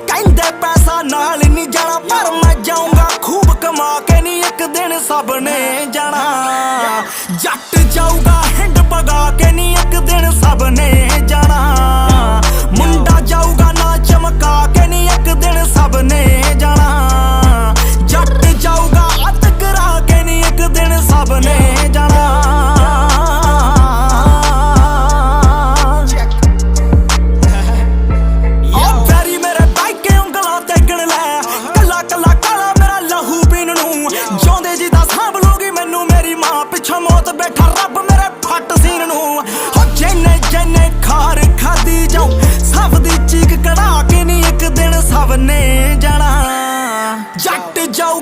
ਕਹਿੰਦੇ ਪੈਸਾ ਨਾਲ ਨਹੀਂ ਜਾਣਾ, ਪਰ ਮੈਂ ਜਾਊਂਗਾ ਖੂਬ ਕਮਾ ਕੇ, ਨਹੀਂ ਇੱਕ ਦਿਨ ਸਭ ਨੇ ਜਾਣਾ। ਜੱਟ ਜਾਊਗਾ ਹਿੰਡ ਪਗਾ ਕੇ, ਨਹੀਂ ਇੱਕ ਦਿਨ ਸਭ ਨੇ ਜਾਣਾ। ਮੁੰਡਾ ਜਾਊਗਾ ਨਾ ਚਮਕਾ ਕੇ, ਨਹੀਂ ਇੱਕ ਦਿਨ ਸਭ ਨੇ ਜਾਣਾ। ਜੱਟ ਜਾਊਗਾ ਅੱਤ ਕਰਾ ਕੇ, ਨਹੀਂ ਇੱਕ ਦਿਨ ਸਭ ਨੇ ਜਾਣਾ। ਉਹ ਵੈਰੀ ਮੇਰੇ ਬਾਈ ਕੇ ਉਂਗਲਾਂ ਤੇ ਗਿਣ ਲੈ, ਕੱਲਾ ਕੱਲਾ ਕਾਲਾ ਮੇਰਾ ਲਹੂ ਪੀਣ ਨੂੰ। ਜਿਉਂਦੇ ਜੀ ਦਾ ਸਾਂਭ ਲੂਗੀ ਮੈਨੂੰ ਮੇਰੀ ਮਾਂ, ਪਿੱਛੋਂ ਮੌਤ ਬੈਠਾ ਰੱਬ ਮੇਰੇ ਫੱਟ ਸੀਨ ਨੂੰ। ਹੋ ਜਿੰਨੇ ਜਿੰਨੇ ਖਾਰ ਖਾਦੀ ਜਾਉ, ਸਭ ਦੀ ਚੀਕ ਕਢਾ ਕੇ, ਨਹੀਂ ਇੱਕ ਦਿਨ ਸਭ ਨੇ